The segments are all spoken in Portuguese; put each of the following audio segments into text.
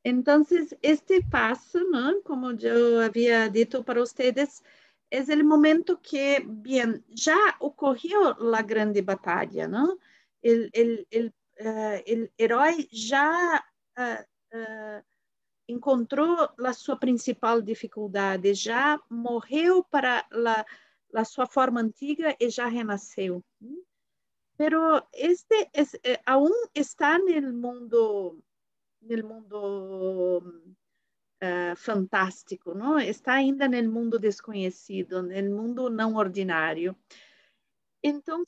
Entonces, este paso, ¿no? Como yo había dicho para ustedes, es el momento que, bien, ya ocurrió la grande batalla, ¿no? El héroe ya encontrou a sua principal dificuldade, já morreu para a sua forma antiga e já renasceu. Pero este aún está no mundo fantástico, não? Está ainda no mundo desconhecido, no mundo não ordinário. Então,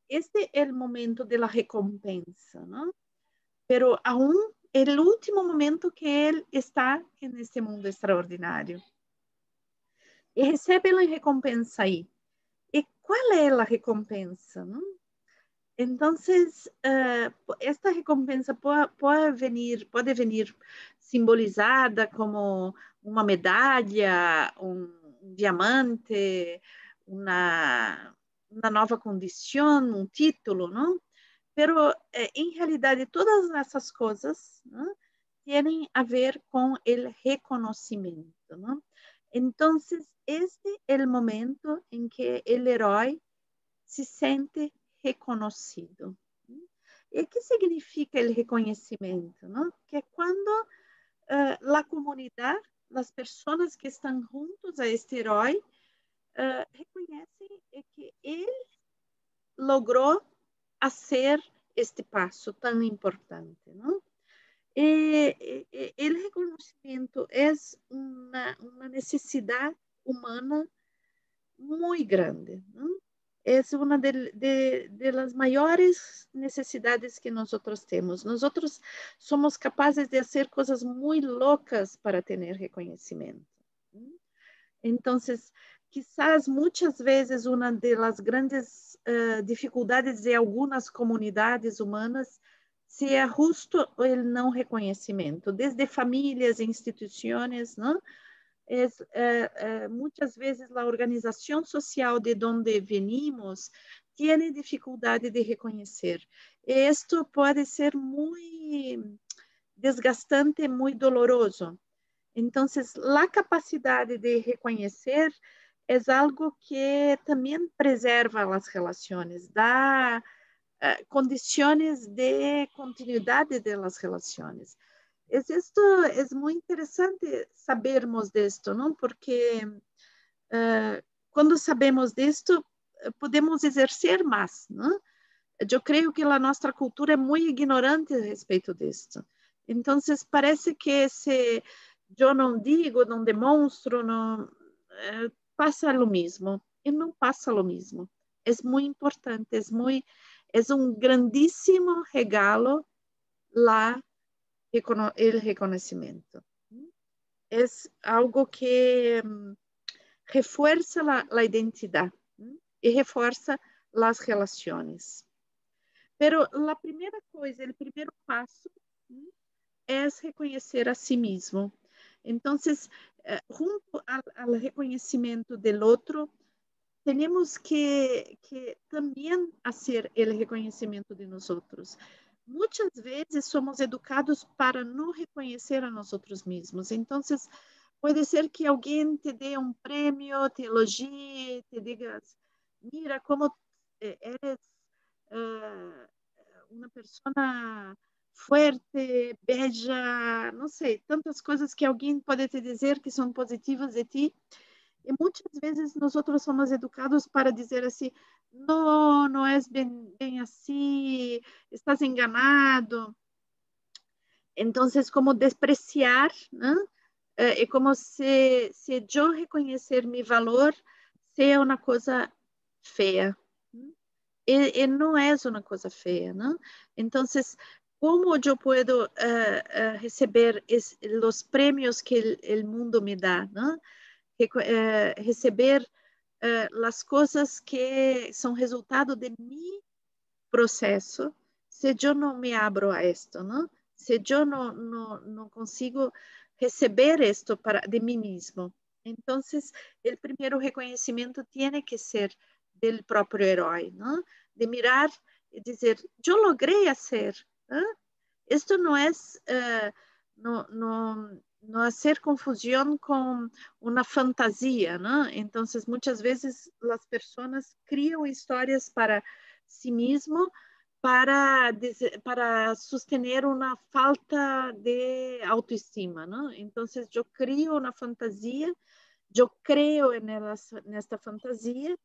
este é o momento da recompensa, não? Pero aún el último momento que él está en este mundo extraordinario. Y recibe la recompensa ahí. ¿Y cuál es la recompensa? ¿No? Entonces, esta recompensa puede venir simbolizada como una medalla, un diamante, una nueva condición, un título, ¿no? Pero, em realidade, todas essas coisas, né, têm a ver com o reconhecimento. Né? Então, este é o momento em que o herói se sente reconhecido. E o que significa o reconhecimento? Né? Que é quando a comunidade, as pessoas que estão juntos a este herói, reconhecem que ele logrou fazer este passo tão importante, não? E o reconhecimento é uma necessidade humana muito grande, não? É uma de las maiores necessidades que nós temos. Nós somos capazes de fazer coisas muito loucas para ter reconhecimento. Então, quizás muitas vezes uma das grandes dificuldades de algumas comunidades humanas seja justo o não reconhecimento, desde famílias, instituições, não? Muitas vezes a organização social de onde venimos tem dificuldade de reconhecer. E isto pode ser muito desgastante, muito doloroso. Então, a capacidade de reconhecer é algo que também preserva as relações, dá condições de continuidade das relações. Isto é muito interessante sabermos disto, não? Porque quando sabemos disto, podemos exercer mais, não? Eu creio que a nossa cultura é muito ignorante a respeito disto. Então, parece que se eu não digo, não demonstro, não, passa o mesmo. E não passa o mesmo. É muito importante, é um grandíssimo regalo lá o reconhecimento. É algo que reforça a identidade e reforça as relações. Pero a primeira coisa, o primeiro passo é reconhecer a si mesmo. Então, junto ao reconhecimento do outro, temos que também fazer o reconhecimento de nós outros. Muitas vezes somos educados para não reconhecer a nós outros mesmos. Então, pode ser que alguém te dê um prêmio, te elogie, te diga, mira como eres uma pessoa forte, bella, não sei, tantas coisas que alguém pode te dizer que são positivas de ti. E muitas vezes nós somos educados para dizer assim, não é bem assim, estás enganado. Então, como despreciar, né? É como se eu reconhecer meu valor seja uma coisa feia. E não é uma coisa feia, não? Então, como eu posso receber os prêmios que o mundo me dá, não? Receber as coisas que são resultado de meu processo, se eu não me abro a isto, não? Se eu não consigo receber isto de mim mesmo. Então, o primeiro reconhecimento tem que ser do próprio herói, não? De mirar e dizer, eu logrei fazer, Esto no es, no hacer confusión con una fantasía, ¿no? Entonces, muchas veces las personas crean historias para sí mismo para sostener una falta de autoestima, ¿no? Entonces, yo creo una fantasía, yo creo en esta fantasía,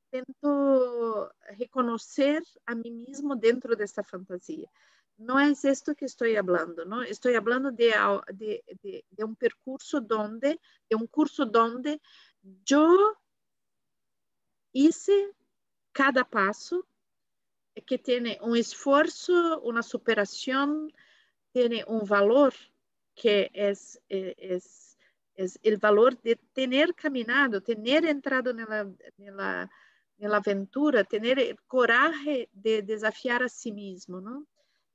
tento reconocer a mí mismo dentro de esta fantasía. No es esto que estoy hablando, ¿no? Estoy hablando de un percurso donde, de un curso donde yo hice cada paso que tiene un esfuerzo, una superación, tiene un valor que es el valor de tener caminado, tener entrado en la aventura, tener el coraje de desafiar a sí mismo, ¿no?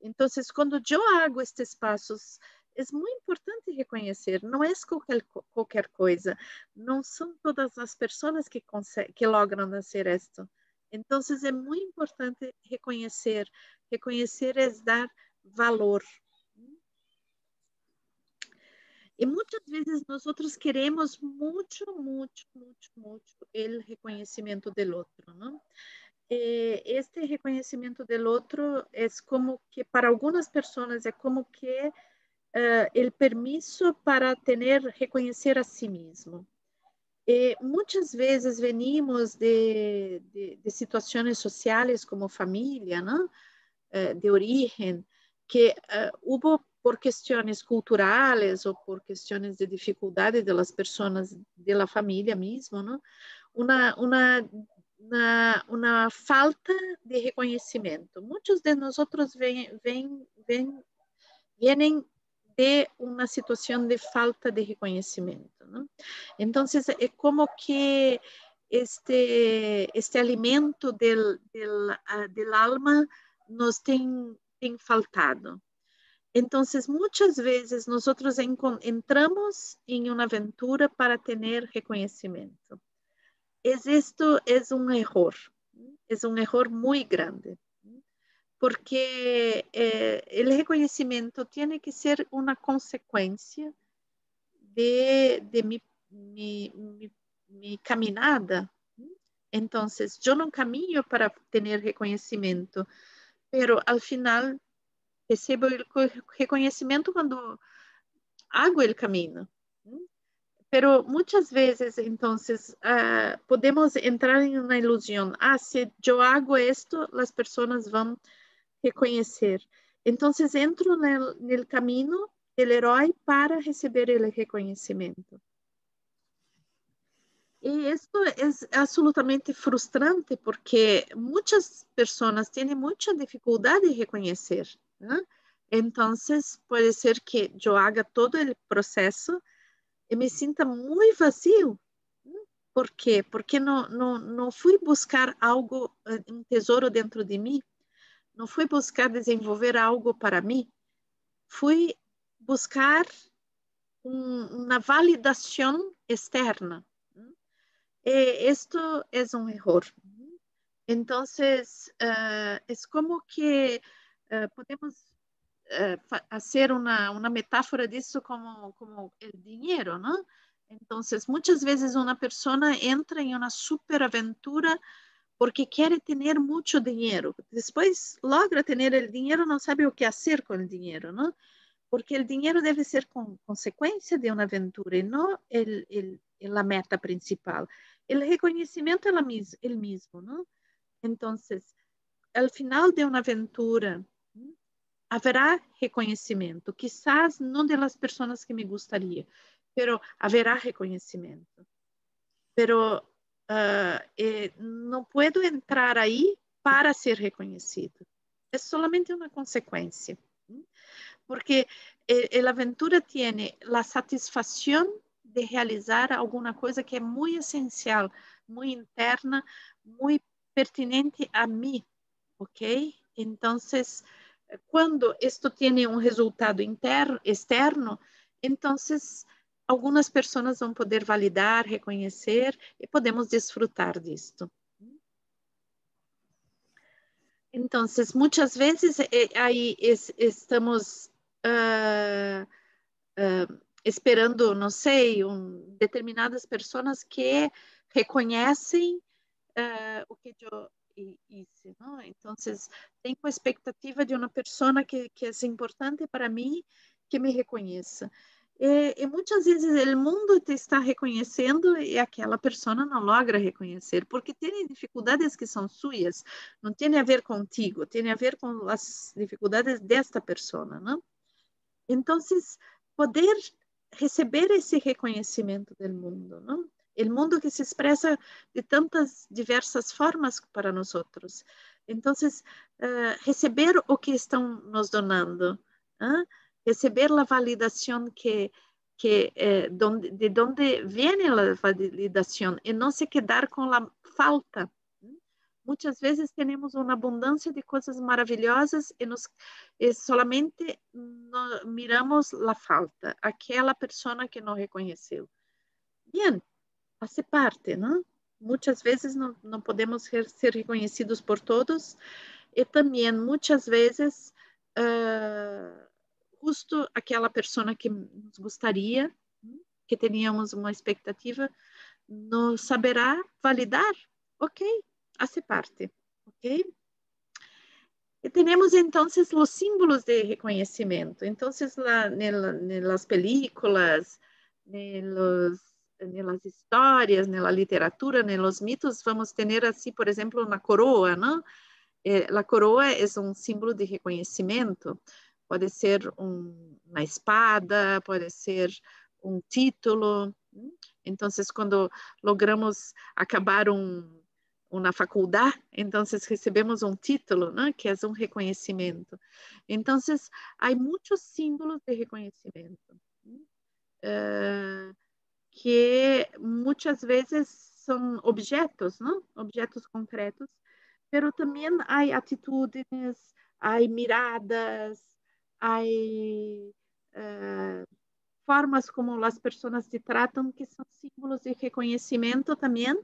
Entonces, cuando yo hago estos pasos, es muy importante reconocer, no es cualquier cosa, no son todas las personas que logran hacer esto. Entonces, es muy importante reconocer. Reconocer es dar valor. Y muchas veces nosotros queremos mucho, mucho, mucho, mucho el reconocimiento del otro, ¿no? Este reconocimiento del otro es como que para algunas personas es como que el permiso para tener, reconocer a sí mismo. Muchas veces venimos de situaciones sociales como familia, ¿no? De origen, que hubo por cuestiones culturales o por cuestiones de dificultades de las personas de la familia mismo, ¿no? Una, una, una falta de reconocimiento. Muchos de nosotros vienen de una situación de falta de reconocimiento, ¿no? Entonces, es como que este alimento del alma nos tem faltado. Entonces, muchas veces nosotros entramos en una aventura para tener reconocimiento. Esto es un error muy grande, porque el reconocimiento tiene que ser una consecuencia de mi caminada. Entonces, yo no camino para tener reconocimiento, pero al final recebo el reconocimiento cuando hago el camino. Pero muchas veces, entonces, podemos entrar en una ilusión. Si yo hago esto, las personas van a reconhecer. Entonces, entro en el camino del héroe para recibir el reconocimiento. Y esto es absolutamente frustrante porque muchas personas tienen mucha dificultad de reconocer, ¿no? Entonces, puede ser que yo haga todo el proceso y me sienta muy vacío. ¿Por qué? Porque no fui buscar algo, un tesoro dentro de mí. No fui buscar desenvolver algo para mí. Fui buscar una validación externa. Esto es un error. Entonces, es como que podemos hacer una metáfora disso como el dinero, ¿no? Entonces, muchas veces una persona entra en una superaventura porque quiere tener mucho dinero. Después logra tener el dinero, no sabe o que hacer con el dinero, ¿no? Porque el dinero debe ser consecuencia de una aventura y no la meta principal. El reconocimiento es el mismo, ¿no? Entonces, al final de una aventura, haverá reconhecimento. Quizás não das pessoas que me gostaria, pero haverá reconhecimento. Pero não puedo entrar aí para ser reconhecido. É solamente uma consequência. Porque a aventura tem a satisfação de realizar alguma coisa que é muito essencial, muito interna, muito pertinente a mim, ¿ok? Entonces, cuando esto tiene un resultado externo, entonces algunas personas van a poder validar, reconocer y podemos disfrutar de esto. Então, muitas vezes aí estamos esperando, não sei, determinadas pessoas que reconhecem o que eu hice, não? Então, tenho a expectativa de uma pessoa que é importante para mim que me reconheça. E muitas vezes o mundo te está reconhecendo e aquela pessoa não logra reconhecer, porque tem dificuldades que são suas, não tem a ver contigo, tem a ver com as dificuldades desta pessoa, não? Então, poder receber esse reconhecimento do mundo, não? O mundo que se expressa de tantas diversas formas para nós outros. Então, receber o que estão nos donando, receber a validação de onde vem a validação e não se quedar com a falta. Muitas vezes temos uma abundância de coisas maravilhosas e solamente miramos a falta, aquela pessoa que não reconheceu. Bem, faz parte, não? Muitas vezes não podemos ser reconhecidos por todos e também muitas vezes justo aquela pessoa que nos gostaria, que teníamos uma expectativa, não saberá validar. Ok, faz parte. Ok? E temos então os símbolos de reconhecimento. Então, nas películas, nas histórias, na literatura, nos mitos, vamos ter assim, por exemplo, uma coroa, não? A coroa é um símbolo de reconhecimento. Pode ser uma espada, pode ser um título. Então, quando logramos acabar uma faculdade, então recebemos um título, né, que é um reconhecimento. Então, há muitos símbolos de reconhecimento, que muitas vezes são objetos, não? Objetos concretos, mas também há atitudes, há miradas, há formas como as pessoas se tratam, que são símbolos de reconhecimento também,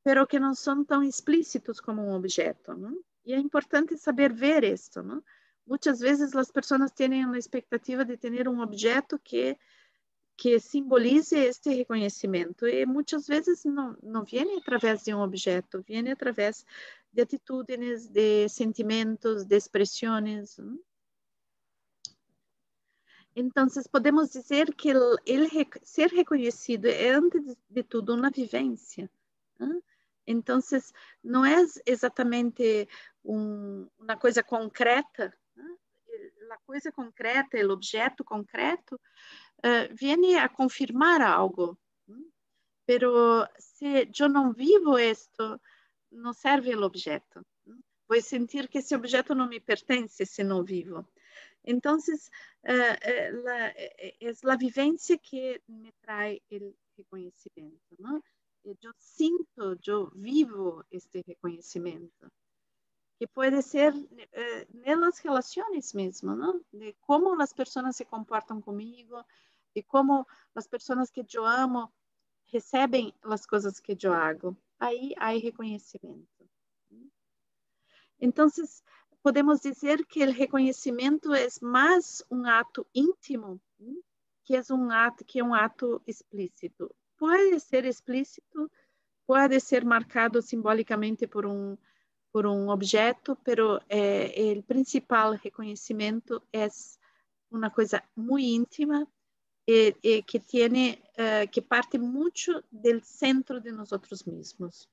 pero que não são tão explícitos como um objeto, não? E é importante saber ver isso, não? Muitas vezes as pessoas têm a expectativa de ter um objeto que simbolize este reconhecimento e muitas vezes não vem através de um objeto, vem através de atitudes, de sentimentos, de expressões. Não? Então, podemos dizer que ser reconhecido é, antes de tudo, uma vivência. Né? Então, não é exatamente uma coisa concreta. Né? A coisa concreta, o objeto concreto, vem a confirmar algo. Né? Pero se eu não vivo isto, não serve o objeto. Né? Vou sentir que esse objeto não me pertence se não vivo. Então, é a vivência que me traz o reconhecimento, não? Eu sinto, eu vivo este reconhecimento, que pode ser nas relações mesmo, não? De como as pessoas se comportam comigo, de como as pessoas que eu amo recebem as coisas que eu hago. Aí há reconhecimento. Então, podemos dizer que o reconhecimento é mais um ato íntimo que é um ato explícito. Pode ser explícito, pode ser marcado simbolicamente por um objeto, pero o principal reconhecimento é uma coisa muito íntima e que parte muito do centro de nós mesmos.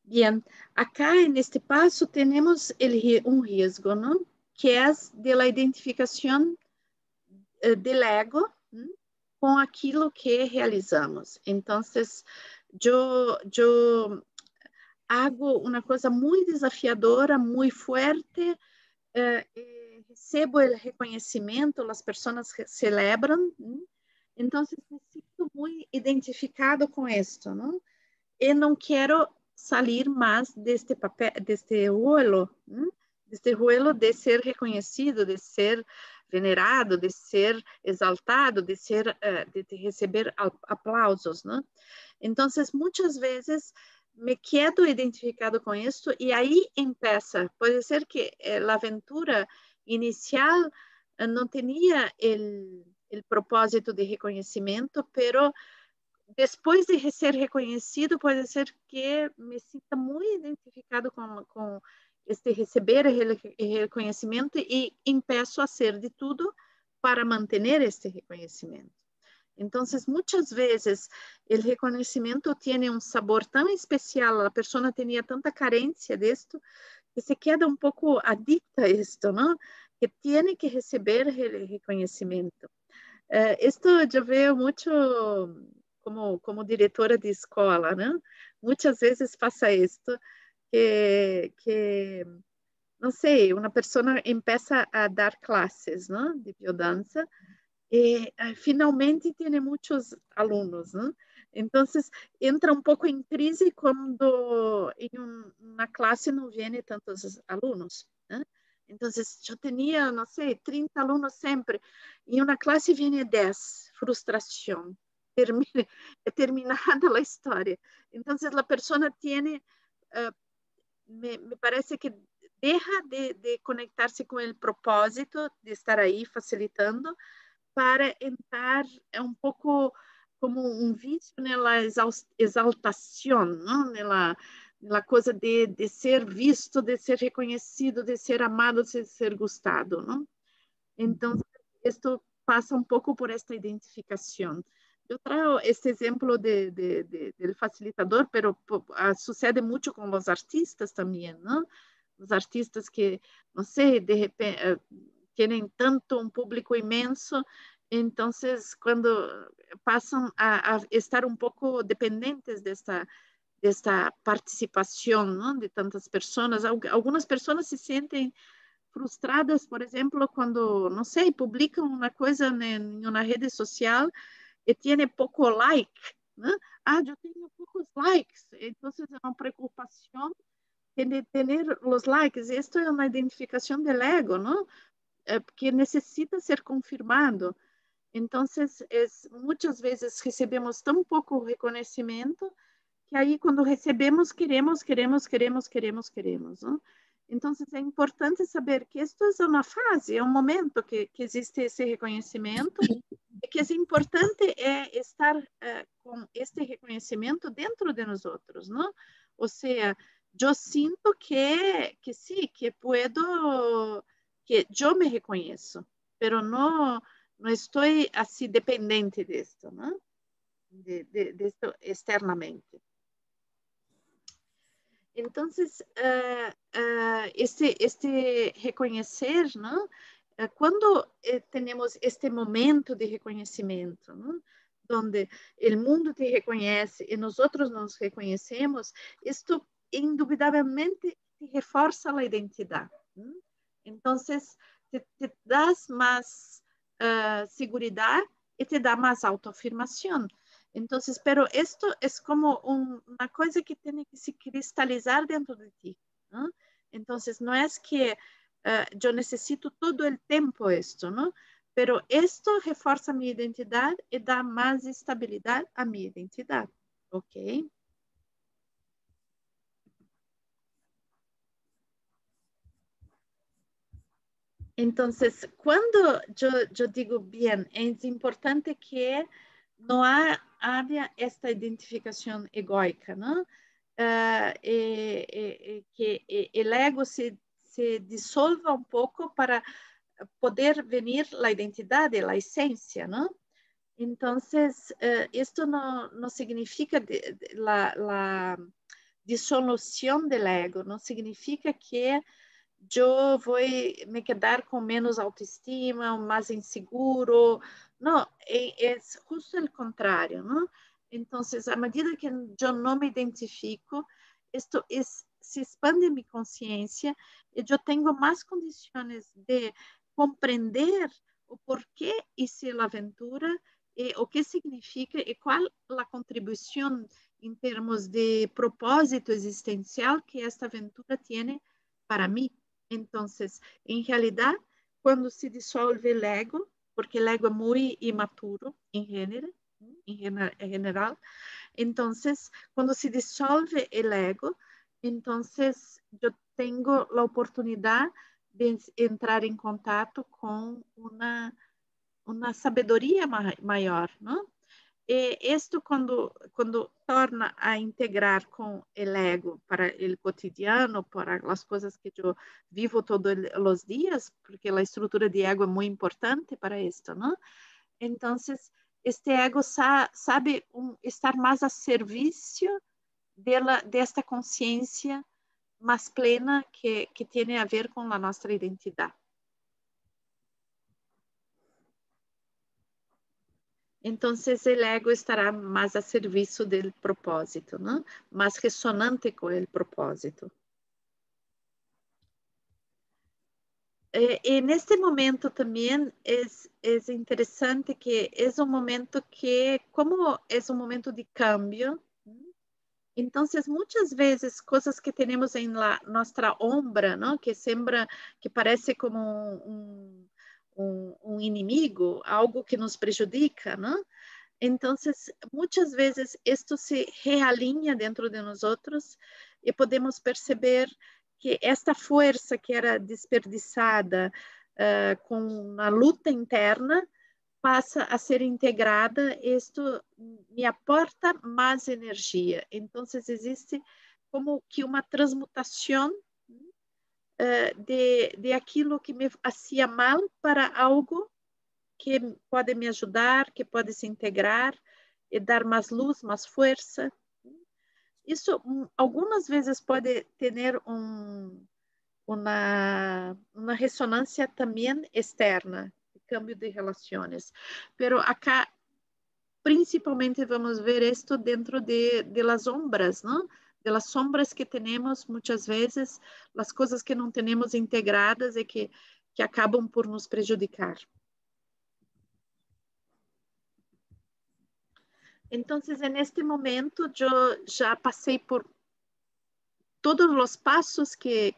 Bien, acá neste passo temos um risco, não? Que é de la identificação del ego com aquilo que realizamos. Então, eu hago uma coisa muito desafiadora, muito forte, recebo o reconhecimento, as pessoas celebram, então me sinto muito identificado com isto, não? E não quero sair mais deste papel, deste rolo, de ser reconhecido, de ser venerado, de ser exaltado, de receber aplausos, né? Então, muitas vezes me quedo identificado com isso e aí empieza. Pode ser que a aventura inicial não tinha o propósito de reconhecimento, pero depois de ser reconhecido, pode ser que me sinta muito identificado com este receber reconhecimento e empeço a ser de tudo para manter este reconhecimento. Então, muitas vezes, o reconhecimento tem um sabor tão especial, a pessoa tinha tanta carência disto, que se queda um pouco adicta a isto, não? Que tem que receber reconhecimento. Isto eu vejo muito como diretora de escola, né? Muitas vezes passa isto, que não sei, uma pessoa começa a dar classes, né, de biodança, e finalmente tem muitos alunos, né? Então, entra um pouco em crise quando em uma classe não vêm tantos alunos, né? Então, eu tinha, não sei, 30 alunos sempre, e uma classe vem 10, frustração, terminada a história. Então, a pessoa tem, me parece que deixa de conectar-se com o propósito de estar aí facilitando, para entrar um pouco como um vício nela exaltação, não? Nela coisa de ser visto, de ser reconhecido, de ser amado, de ser gostado, não? Então, isto passa um pouco por esta identificação. Eu trago este exemplo do facilitador, pero sucede muito com os artistas também, não? Os artistas que, não sei, de repente, têm tanto um público imenso, então, quando passam a estar um pouco dependentes desta participação, não? De tantas pessoas, algumas pessoas se sentem frustradas, por exemplo, quando, não sei, publicam uma coisa em uma rede social e tem pouco like, né? Eu tenho poucos likes, então é uma preocupação de ter os likes. Isto é uma identificação do ego, não? Que necessita ser confirmado. Então, muitas vezes recebemos tão pouco reconhecimento que aí, quando recebemos, queremos. Não? Então, é importante saber que isto é uma fase, é um momento que existe esse reconhecimento e que é importante estar com este reconhecimento dentro de nós outros, não? Ou seja, eu sinto que sim, que puedo, que eu me reconheço, pero não estou assim dependente disto, não? Disto externamente. Então, este reconhecer, não? Quando temos este momento de reconhecimento, não? Onde o mundo te reconhece e nós outros nos reconhecemos, isto indubitavelmente te reforça a identidade. Não? Então, te dá mais segurança e te dá mais autoafirmação. Então, pero esto es como una cosa que tiene que se cristalizar dentro de ti, ¿no? Entonces, no es que yo necesito todo el tiempo esto, ¿no? Pero esto refuerza mi identidad y da más estabilidad a mi identidad, ¿ok? Entonces, cuando yo digo bien, es importante que no haya esta identificación egoica, ¿no? Que o ego se dissolva um pouco para poder venir a identidade, a essência, não? Então, isto não significa a dissolução do ego, não significa que eu vou me quedar com menos autoestima, mais inseguro. Não, é justo o contrário, não? Então, à medida que eu não me identifico, isto se expande minha consciência e eu tenho mais condições de compreender o porquê hice a aventura e o que significa e qual a contribuição em termos de propósito existencial que esta aventura tem para mim. Então, em realidade, quando se dissolve o ego, porque o ego é muito imaturo em gênero, en general. Entonces, cuando se disuelve el ego, entonces yo tengo la oportunidad de entrar en contacto con una sabedoria maior, não? E isto quando torna a integrar com o ego para o cotidiano, para as coisas que eu vivo todos os dias, porque a estrutura de ego é muito importante para isto, não? Então, este ego sabe estar mais a serviço desta consciência mais plena que tem a ver com a nossa identidade. Então, o ego estará mais a serviço do propósito, não? Mais ressonante com o propósito. E neste momento também é interessante que é um momento que, como é um momento de cambio, então muitas vezes coisas que temos em nossa ombra, não? Que parece como um inimigo, algo que nos prejudica, não? Então, muitas vezes isto se realinha dentro de nós outros e podemos perceber que esta força que era desperdiçada com a luta interna passa a ser integrada, isto me aporta mais energia. Então, existe como que uma transmutação de aquilo que me fazia mal para algo que pode me ajudar, que pode se integrar e dar mais luz, mais força. Isso algumas vezes pode ter uma ressonância também externa, cambio de relações. Pero acá, principalmente, vamos ver isto dentro de las sombras, não? De las sombras que temos muitas vezes, as coisas que não temos integradas e que acabam por nos prejudicar. Então, neste momento, eu já passei por todos os passos que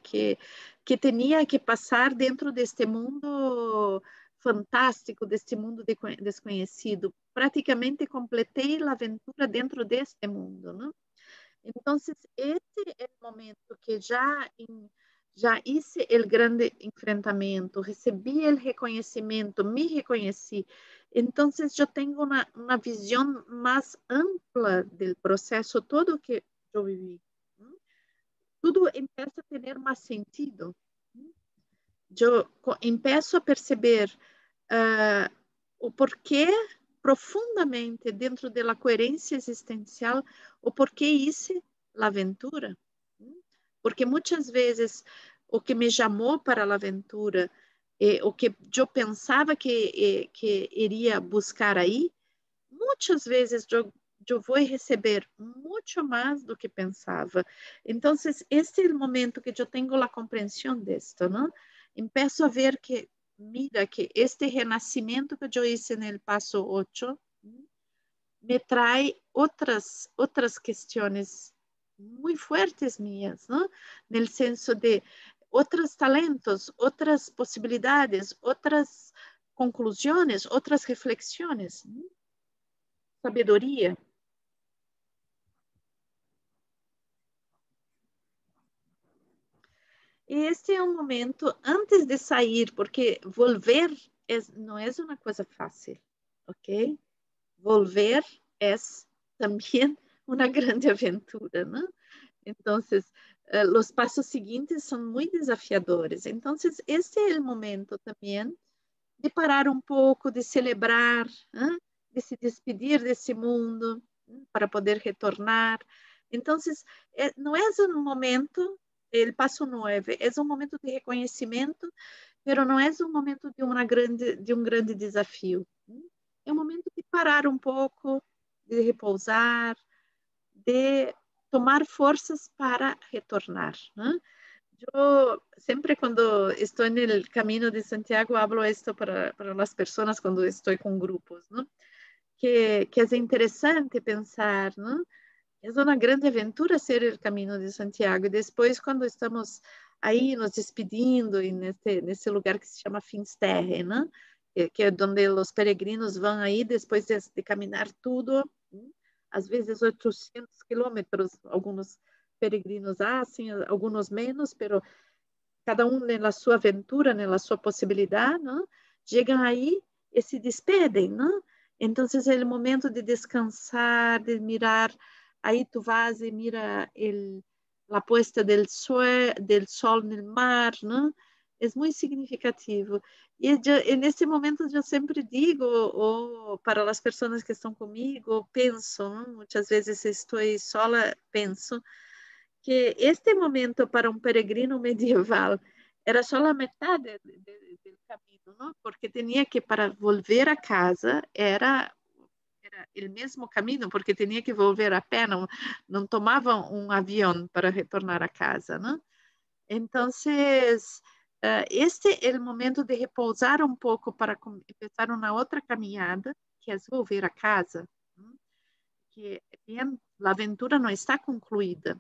tinha que passar dentro deste mundo fantástico, deste mundo desconhecido. Praticamente completei a aventura dentro deste mundo, não? Então, esse é o momento que já hice o grande enfrentamento, recebi o reconhecimento, me reconheci. Então, eu tenho uma visão mais ampla do processo todo que eu vivi. Tudo começa a ter mais sentido. Eu começo a perceber o porquê profundamente dentro da coerência existencial, o porquê hice a aventura. Porque muitas vezes o que me chamou para a aventura, o que eu pensava que iria buscar aí, muitas vezes eu vou receber muito mais do que pensava. Então, este é o momento que eu tenho a compreensão disto, não? Começo a ver que, mira, que este renascimento que eu hice no passo 8 me traz outras questões muito fortes minhas, não? No senso de outros talentos, outras possibilidades, outras conclusões, outras reflexões, sabedoria. Este é um momento antes de sair, porque volver não é uma coisa fácil, ok? Volver é também uma grande aventura, não? Então, os passos seguintes são muito desafiadores. Então, este é o momento também de parar um pouco, de celebrar, de se despedir desse mundo para poder retornar. Então, não é um momento, o passo 9, é um momento de reconhecimento, mas não é um momento de um grande desafio. É um momento de parar um pouco, de repousar, de tomar forças para retornar. Eu sempre quando estou no caminho de Santiago hablo isto para as pessoas quando estou com grupos, não? Que é interessante pensar, não? É uma grande aventura ser o caminho de Santiago e depois quando estamos aí nos despedindo nesse lugar que se chama Finsterre, não? que é onde os peregrinos vão aí depois de caminhar tudo, às vezes 800 quilômetros, alguns peregrinos assim, alguns menos, pero cada um na sua aventura, na sua possibilidade, não? Chegam aí e se despedem, não? Então, é o momento de descansar, de mirar, aí tu vas e mira a puesta del sol no mar, não? É muito significativo. E nesse momento eu sempre digo, ou para as pessoas que estão comigo, penso, não? Muitas vezes estou sola, penso, que este momento para um peregrino medieval era só a metade do caminho, não? Porque tinha que, para volver a casa, era o mesmo caminho, porque tinha que volver a pé, não tomava um avião para retornar a casa, não? Então, este é o momento de repousar um pouco para começar uma outra caminhada, que é volver a casa, não? Que bem, a aventura não está concluída.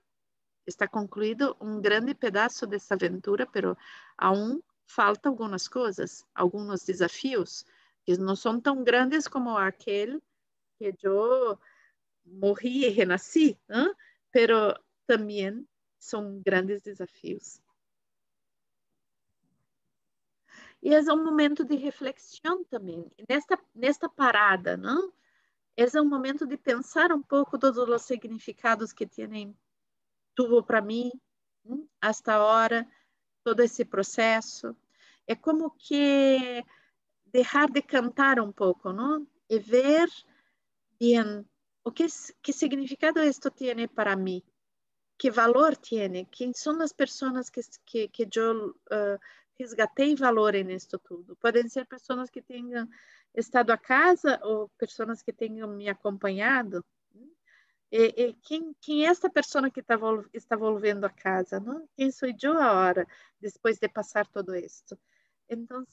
Está concluído um grande pedaço dessa aventura, pero aún falta algumas coisas, alguns desafios, que não são tão grandes como aquele que eu morri e renasci, ¿eh? Pero também são grandes desafios. E é um momento de reflexão também, nesta parada, não? É um momento de pensar um pouco todos os significados que tuvo para mim, hasta agora, todo esse processo. É como que deixar de cantar um pouco, não? E ver bem que significado isto tem para mim, que valor tem, quem são as pessoas que eu resgatei valor nisto tudo. Podem ser pessoas que tenham estado a casa ou pessoas que tenham me acompanhado. Quem é essa pessoa que está volvendo a casa, não? Quem sou eu agora, depois de passar todo isto? Então,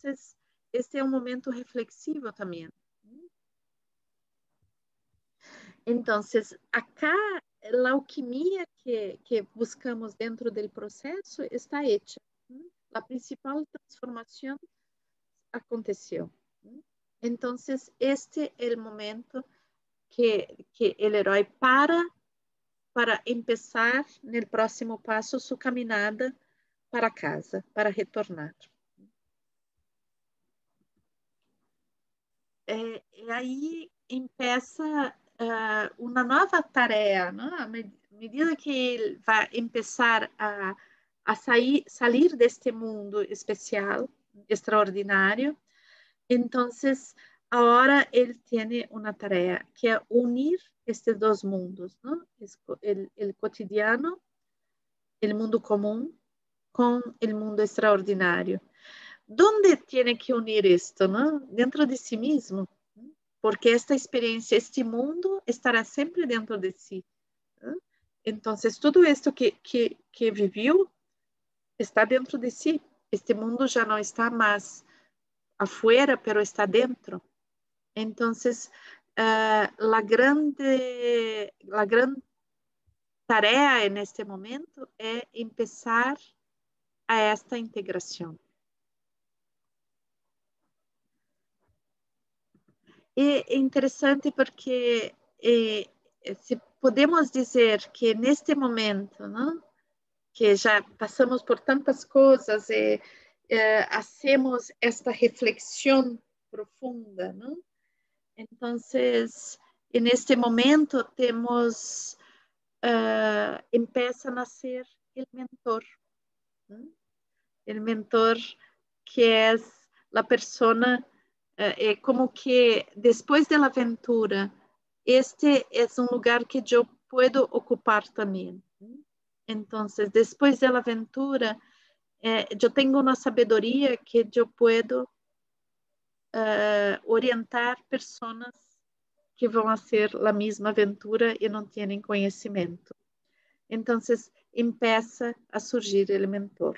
este é um momento reflexivo também. Então, acá, a alquimia que buscamos dentro do processo está hecha. A principal transformação aconteceu. Então, este é o momento que o herói para começar no próximo passo sua caminhada para casa, para retornar. E aí começa uma nova tarefa, não? À medida que ele vai começar a sair deste mundo especial, extraordinário, então agora ele tem uma tarefa que é unir estes dois mundos, não? O cotidiano, o mundo comum, com o mundo extraordinário. ¿Dónde tiene que unir esto, no? Dentro de sí mismo, porque esta experiencia, este mundo estará siempre dentro de sí. ¿No? Entonces, todo esto que vivió está dentro de sí. Este mundo ya no está más afuera, pero está dentro. Entonces, la gran tarea en este momento es empezar a esta integración. É interessante porque se podemos dizer que neste momento, não, que já passamos por tantas coisas e hacemos esta reflexão profunda, não? Então, neste momento temos empieza a nascer o mentor, não? O mentor que é a pessoa como que depois da aventura, este é um lugar que eu posso ocupar também. Então, depois da aventura, eu tenho uma sabedoria que eu posso orientar pessoas que vão fazer a mesma aventura e não têm conhecimento. Então, começa a surgir o mentor.